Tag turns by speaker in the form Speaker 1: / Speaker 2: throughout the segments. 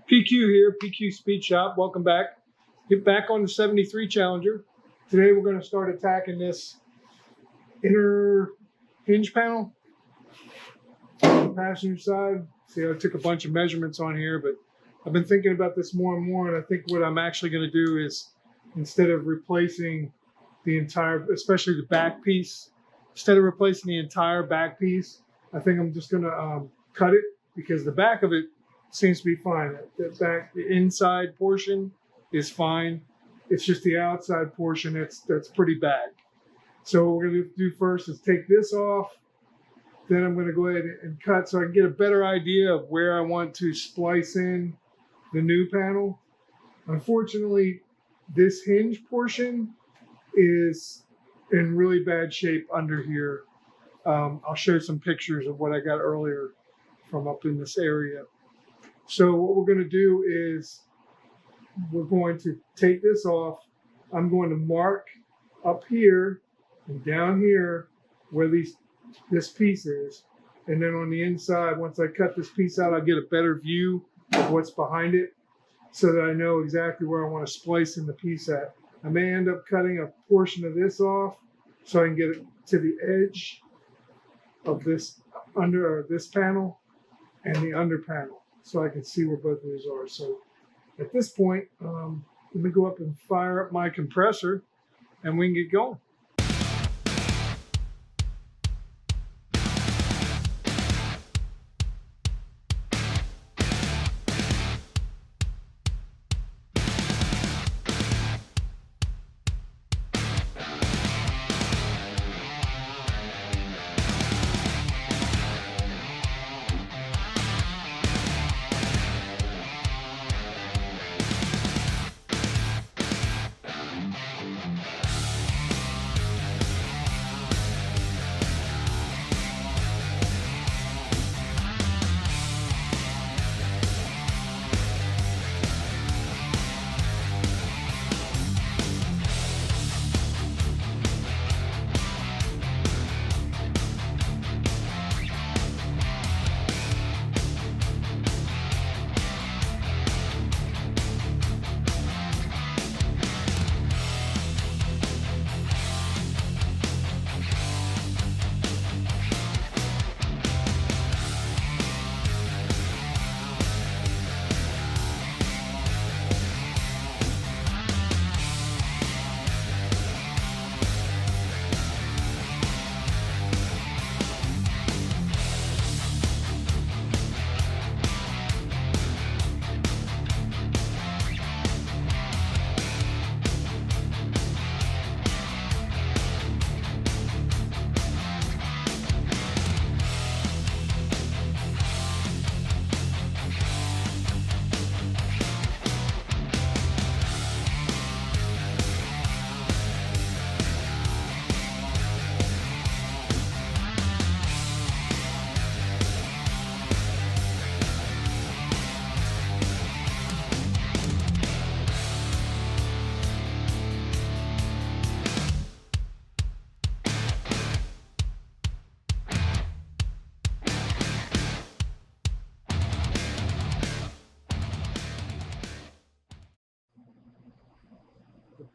Speaker 1: PQ here, PQ Speed Shop. Welcome back. Get back on the 73 Challenger. Today we're going to start attacking this inner hinge panel on the passenger side. See, I took a bunch of measurements on here, but I've been thinking about this more and more, and I think what I'm actually going to do is, instead of replacing the entire, especially the back piece, instead of replacing the entire back piece, I think I'm just going to cut it, because the back of it seems to be fine. The inside portion is fine. It's just the outside portion that's pretty bad. So what we're going to do first is take this off. Then I'm going to go ahead and cut so I can get a better idea of where I want to splice in the new panel. Unfortunately, this hinge portion is in really bad shape under here. I'll show some pictures of what I got earlier from up in this area. So what we're going to do is we're going to take this off. I'm going to mark up here and down here where this piece is. And then on the inside, once I cut this piece out, I'll get a better view of what's behind it so that I know exactly where I want to splice in the piece at. I may end up cutting a portion of this off so I can get it to the edge of this this panel and the under panel, so I can see where both of these are. So at this point, let me go up and fire up my compressor and we can get going.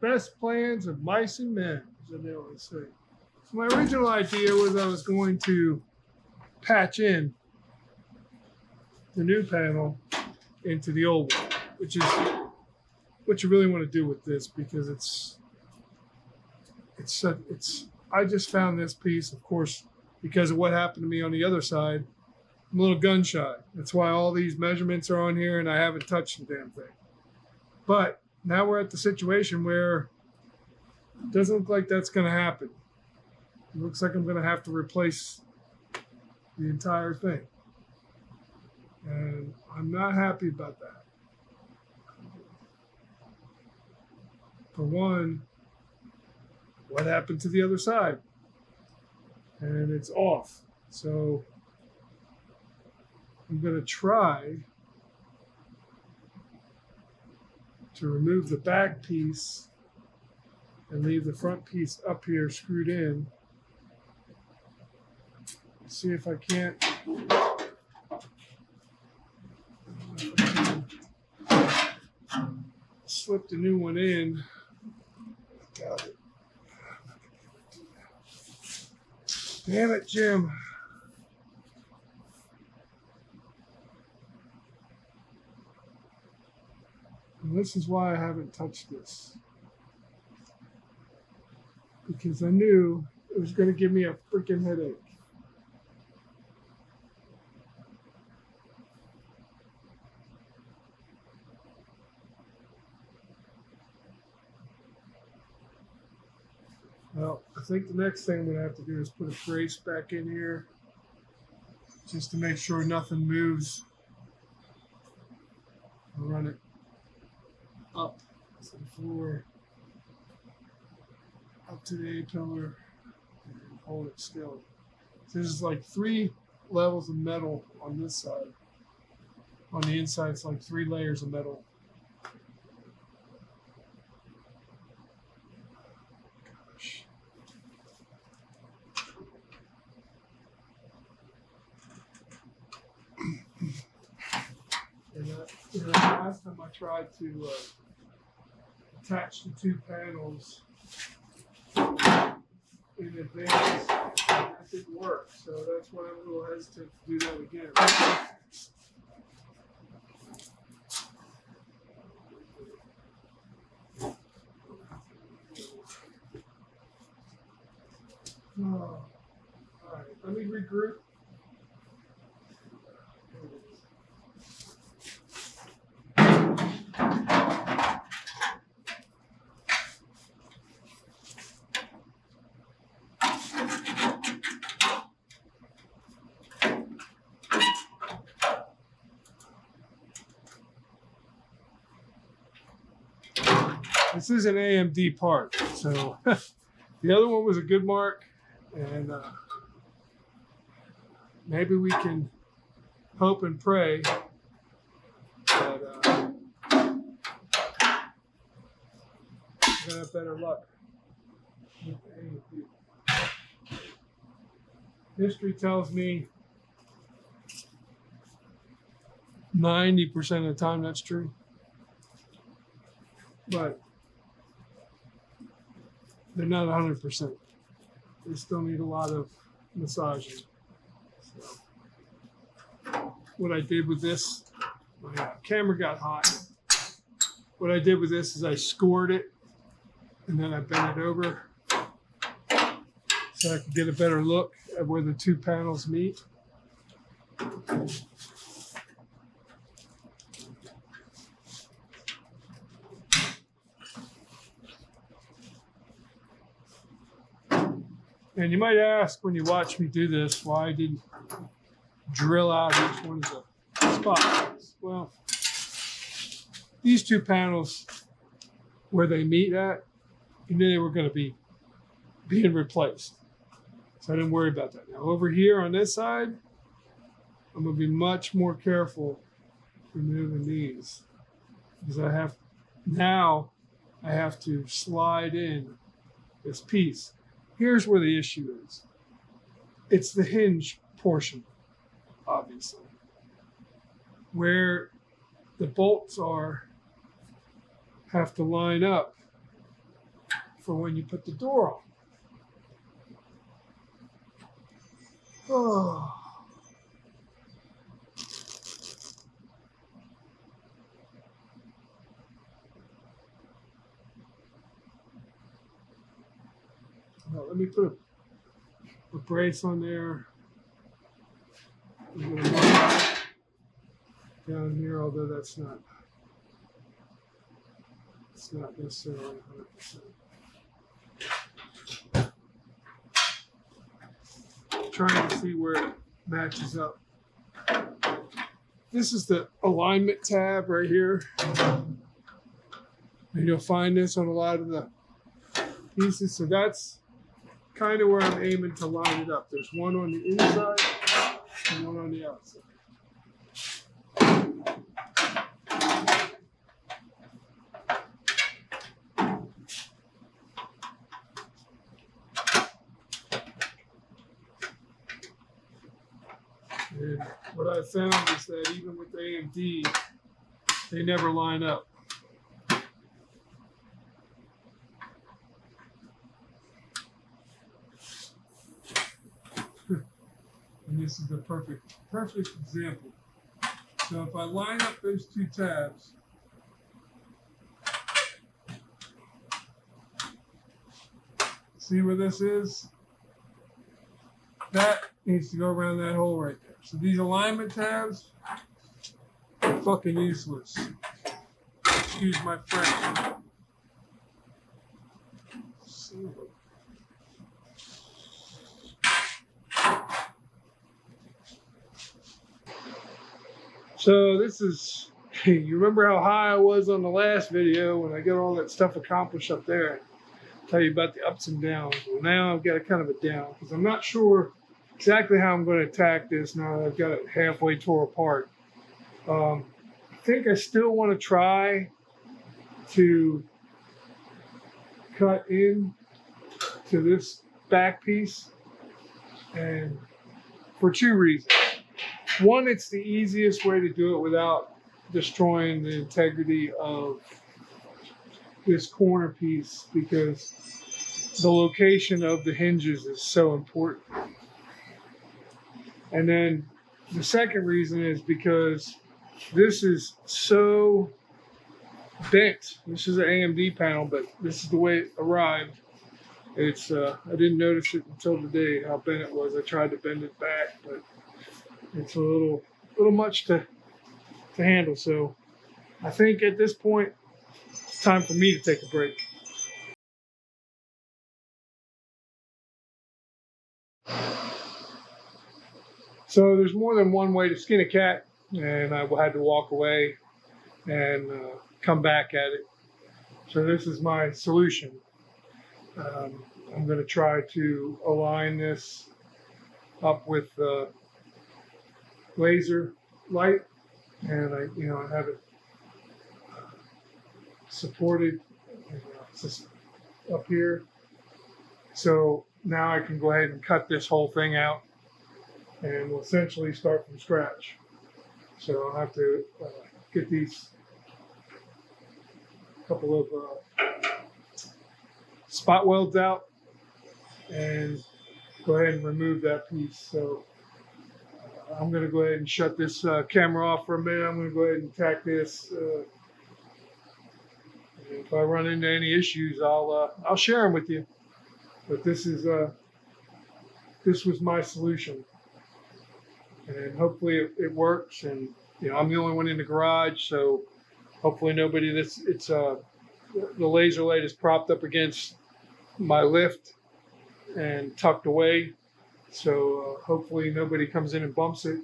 Speaker 1: Best plans of mice and men, as they always say. So my original idea was I was going to patch in the new panel into the old one, which is what you really want to do with this, because I just found this piece, of course, because of what happened to me on the other side. I'm a little gun shy. That's why all these measurements are on here and I haven't touched the damn thing. But now we're at the situation where it doesn't look like that's going to happen. It looks like I'm going to have to replace the entire thing. And I'm not happy about that. For one, what happened to the other side? And it's off. So I'm going to try to remove the back piece and leave the front piece up here screwed in. See if I can't slip the new one in. Got it. Damn it, Jim. And this is why I haven't touched this. Because I knew it was going to give me a freaking headache. Well, I think the next thing I'm going to have to do is put a brace back in here just to make sure nothing moves. I'll run it up to the floor, up to the A-pillar, and hold it still. So there's like 3 levels of metal on this side. On the inside, it's like 3 layers of metal. Gosh. And last time I tried to attach the 2 panels in advance, that didn't work. So that's why I'm a little hesitant to do that again. Oh, all right, let me regroup. This is an AMD part, so the other one was a good mark, and maybe we can hope and pray that we're gonna have better luck with the AMD. History tells me 90% of the time that's true, but they're not 100%. They still need a lot of massaging. So, what I did with this, my camera got hot. What I did with this is I scored it, and then I bent it over so I could get a better look at where the 2 panels meet. And you might ask when you watch me do this, why I didn't drill out each one of the spots. Well, these 2 panels, where they meet at, you knew they were going to be being replaced. So I didn't worry about that. Now over here on this side, I'm going to be much more careful removing these. Because I have to slide in this piece. Here's where the issue is. It's the hinge portion, obviously. Where the bolts have to line up for when you put the door on. Oh. Well, let me put a brace on there. I'm going to mark down here, although it's not necessarily 100%. Trying to see where it matches up. This is the alignment tab right here. And you'll find this on a lot of the pieces. So that's kind of where I'm aiming to line it up. There's one on the inside and one on the outside. And what I found is that even with AMD, they never line up. this is the perfect example. So if I line up those two tabs, see where this is? That needs to go around that hole right there. So these alignment tabs are fucking useless. Excuse my French. So this is, you remember how high I was on the last video when I got all that stuff accomplished up there? Tell you about the ups and downs. Well, now I've got a kind of a down because I'm not sure exactly how I'm going to attack this now that I've got it halfway tore apart. I think I still want to try to cut in to this back piece, and for two reasons. One, it's the easiest way to do it without destroying the integrity of this corner piece because the location of the hinges is so important. And then the second reason is because this is so bent. This is an AMD panel, but this is the way it arrived. It's I didn't notice it until today how bent it was. I tried to bend it back, but it's a little much to handle. So I think at this point it's time for me to take a break. So there's more than one way to skin a cat, and I had to walk away and come back at it. So this is my solution. I'm going to try to align this up with laser light, and I have it supported just up here. So now I can go ahead and cut this whole thing out, and we'll essentially start from scratch. So I'll have to get these couple of spot welds out and go ahead and remove that piece. So I'm going to go ahead and shut this camera off for a minute. I'm going to go ahead and attack this. If I run into any issues, I'll share them with you. But this was my solution, and hopefully it works. And I'm the only one in the garage, so hopefully nobody. The laser light is propped up against my lift and tucked away, so hopefully nobody comes in and bumps it.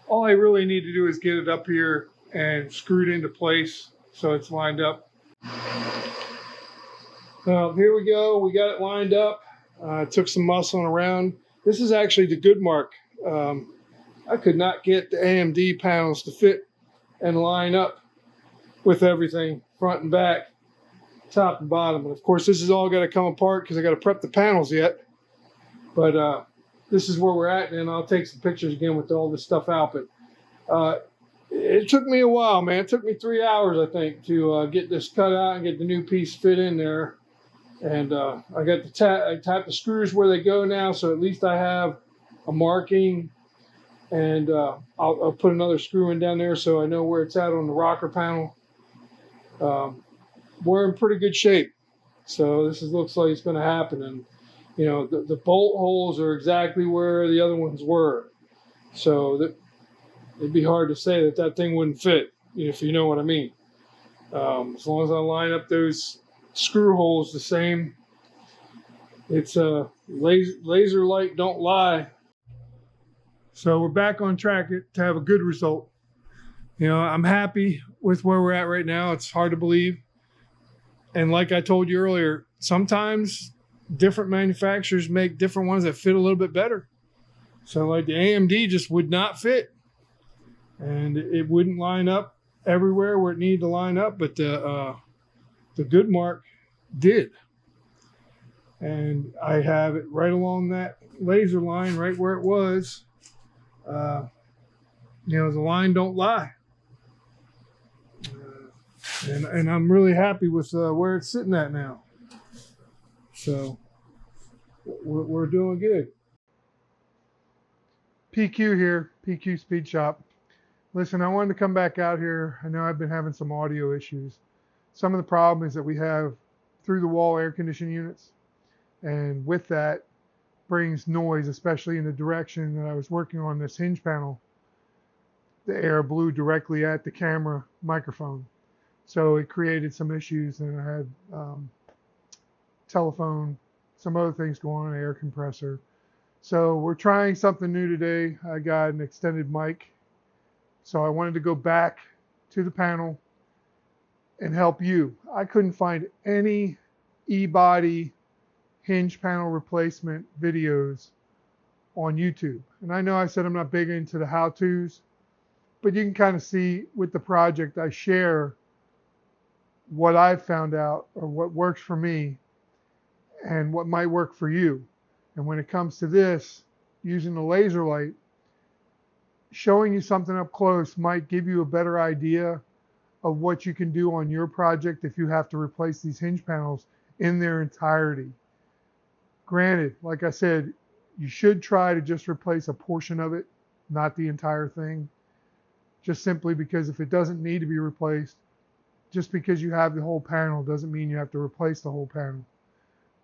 Speaker 1: All I really need to do is get it up here and screwed into place so it's lined up. Here we go. We got it lined up. Took some muscling around. This is actually the good mark. I could not get the AMD panels to fit and line up with everything, front and back, top and bottom. And of course, this is all got to come apart because I got to prep the panels yet. But this is where we're at, and I'll take some pictures again with all this stuff out. But it took me a while, man. It took me 3 hours, I think, to get this cut out and get the new piece fit in there. And I got I tapped the screws where they go now, so at least I have a marking. And I'll put another screw in down there so I know where it's at on the rocker panel. We're in pretty good shape, so this looks like it's going to happen. And the bolt holes are exactly where the other ones were, so it'd be hard to say that thing wouldn't fit, if you know what I mean. As long as I line up those screw holes the same, it's a laser light don't lie. So we're back on track to have a good result. I'm happy with where we're at right now. It's hard to believe. And like I told you earlier, sometimes different manufacturers make different ones that fit a little bit better. So like the AMD just would not fit. And it wouldn't line up everywhere where it needed to line up, but the good mark did. And I have it right along that laser line, right where it was. The line don't lie. And I'm really happy with where it's sitting at now. So we're doing good. PQ here, PQ Speed Shop. Listen, I wanted to come back out here. I know I've been having some audio issues. Some of the problem is that we have through the wall air conditioning units, and with that brings noise, especially in the direction that I was working on this hinge panel. The air blew directly at the camera microphone. So it created some issues, and I had telephone, some other things going on, air compressor. So we're trying something new today. I got an extended mic. So I wanted to go back to the panel and help you. I couldn't find any e-body hinge panel replacement videos on YouTube. And I know I said I'm not big into the how-tos, but you can kind of see with the project I share what I've found out or what works for me and what might work for you. And when it comes to this, using the laser light, showing you something up close might give you a better idea of what you can do on your project if you have to replace these hinge panels in their entirety. Granted, like I said, you should try to just replace a portion of it, not the entire thing, just simply because if it doesn't need to be replaced, just because you have the whole panel doesn't mean you have to replace the whole panel.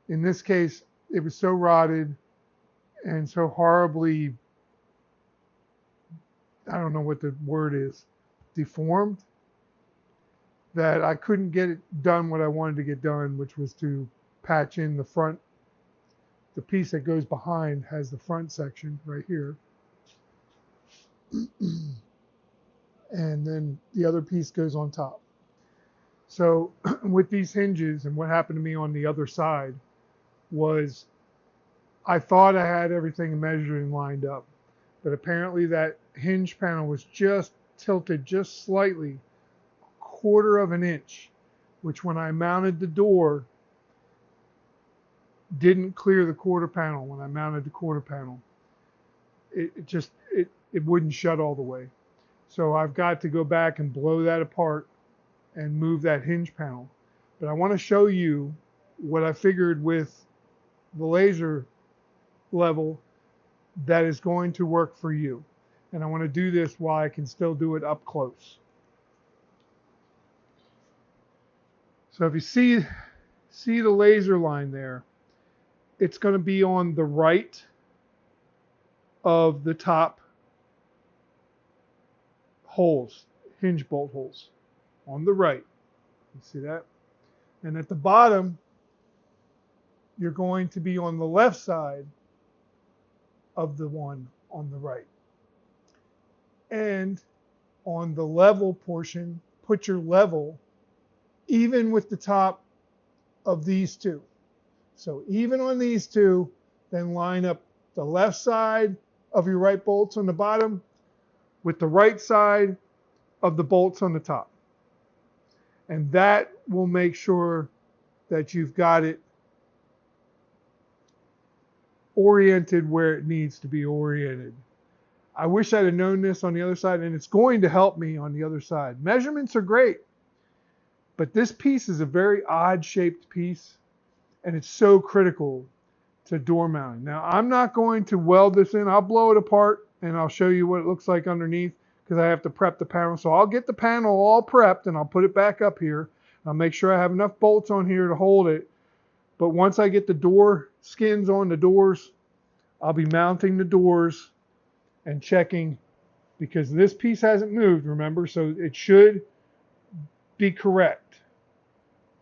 Speaker 1: In this case, it was so rotted and so horribly, I don't know what the word is, deformed, that I couldn't get it done what I wanted to get done, which was to patch in the front. The piece that goes behind has the front section right here. And then the other piece goes on top. So with these hinges, and what happened to me on the other side was I thought I had everything measured and lined up, but apparently that hinge panel was just tilted just slightly, 1/4 of an inch, which when I mounted the door didn't clear the quarter panel. When I mounted the quarter panel, it wouldn't shut all the way. So I've got to go back and blow that apart and move that hinge panel. But I want to show you what I figured with the laser level that is going to work for you. And I want to do this while I can still do it up close. So if you see the laser line there, it's going to be on the right of the top holes, hinge bolt holes, on the right. You see that? And at the bottom, you're going to be on the left side of the one on the right. And on the level portion, put your level even with the top of these two. So even on these two, then line up the left side of your right bolts on the bottom with the right side of the bolts on the top. And that will make sure that you've got it oriented where it needs to be oriented. I wish I'd have known this on the other side, and it's going to help me on the other side. Measurements are great, but this piece is a very odd shaped piece, and it's so critical to door mounting. Now, I'm not going to weld this in. I'll blow it apart, and I'll show you what it looks like underneath because I have to prep the panel. So I'll get the panel all prepped, and I'll put it back up here. I'll make sure I have enough bolts on here to hold it. But once I get the door skins on the doors, I'll be mounting the doors and checking because this piece hasn't moved, remember? So it should be correct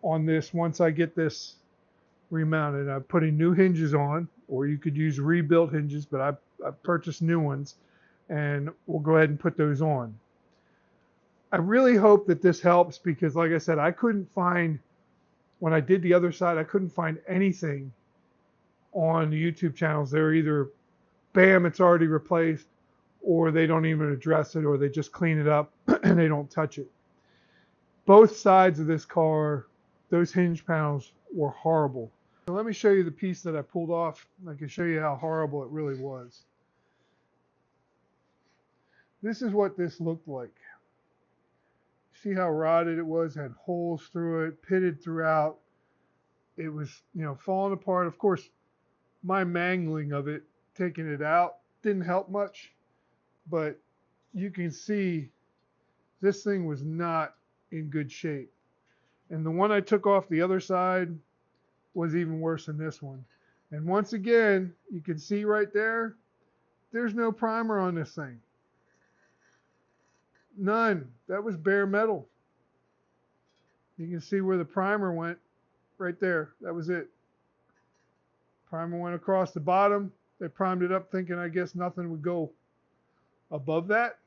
Speaker 1: on this once I get this remounted. I'm putting new hinges on, or you could use rebuilt hinges, but I've purchased new ones, and we'll go ahead and put those on. I really hope that this helps because, like I said, I couldn't find, when I did the other side, I couldn't find anything on the YouTube channels. They're either, bam, it's already replaced, or they don't even address it, or they just clean it up and they don't touch it. Both sides of this car, those hinge panels were horrible. So let me show you the piece that I pulled off. I can show you how horrible it really was. This is what this looked like. See how rotted it was, had holes through it, pitted throughout. It was, falling apart. Of course, my mangling of it, taking it out, didn't help much, but you can see this thing was not in good shape. And the one I took off the other side was even worse than this one. And once again, you can see right there, there's no primer on this thing. None. That was bare metal. You can see where the primer went right there. That was it. Primer went across the bottom. They primed it up thinking, I guess, nothing would go above that.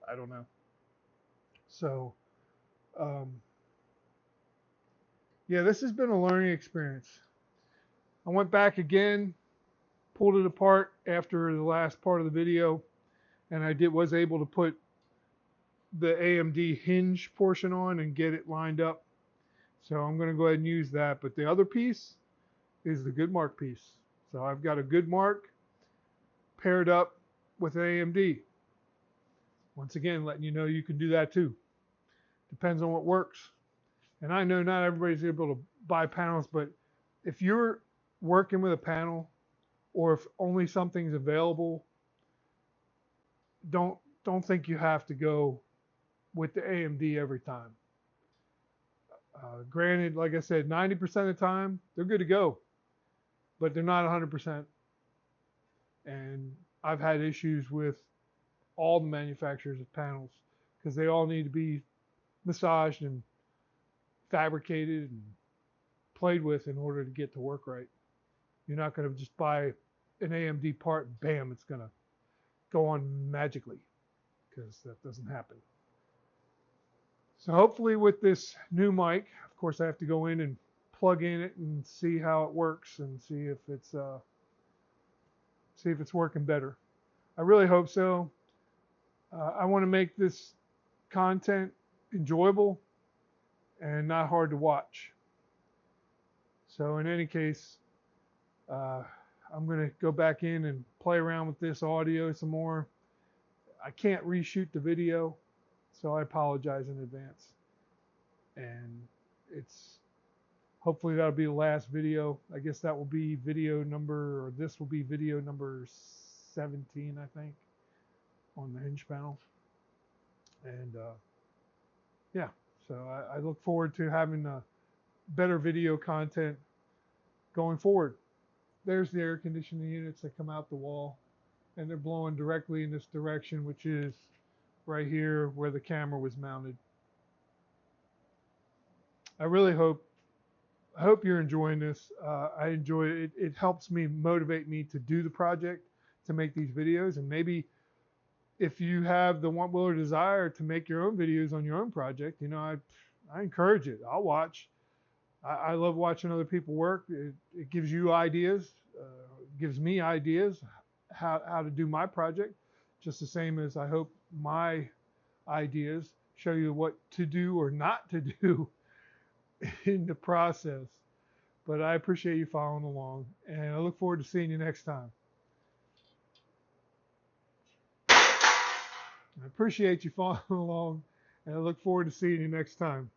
Speaker 1: I don't know. So, yeah, this has been a learning experience. I went back again, pulled it apart after the last part of the video, and I was able to put the AMD hinge portion on and get it lined up. So I'm going to go ahead and use that. But the other piece is the Goodmark piece. So I've got a Goodmark paired up with AMD. Once again, letting you know you can do that too. Depends on what works. And I know not everybody's able to buy panels, but if you're working with a panel, or if only something's available, don't think you have to go with the AMD every time. Granted, like I said, 90% of the time they're good to go, but they're not 100%. And I've had issues with all the manufacturers of panels because they all need to be massaged and fabricated and played with in order to get to work right. You're not going to just buy an AMD part and bam, it's going to go on magically, because that doesn't happen. So hopefully with this new mic, of course I have to go in and plug in it and see how it works and see if it's working better. I really hope so. I want to make this content enjoyable and not hard to watch. So in any case, I'm going to go back in and play around with this audio some more. I can't reshoot the video, so I apologize in advance. And hopefully that'll be the last video. I guess that will be this will be video number 17, I think, on the Hinge Panel. And yeah, so I look forward to having better video content going forward. There's the air conditioning units that come out the wall, and they're blowing directly in this direction, which is right here where the camera was mounted. I really hope you're enjoying this. I enjoy it. It helps me motivate me to do the project, to make these videos. And maybe if you have the want, will, or desire to make your own videos on your own project, I encourage it. I'll watch. I love watching other people work. It gives you ideas, gives me ideas how to do my project, just the same as I hope my ideas show you what to do or not to do in the process. But I appreciate you following along, and I look forward to seeing you next time. I appreciate you following along, and I look forward to seeing you next time.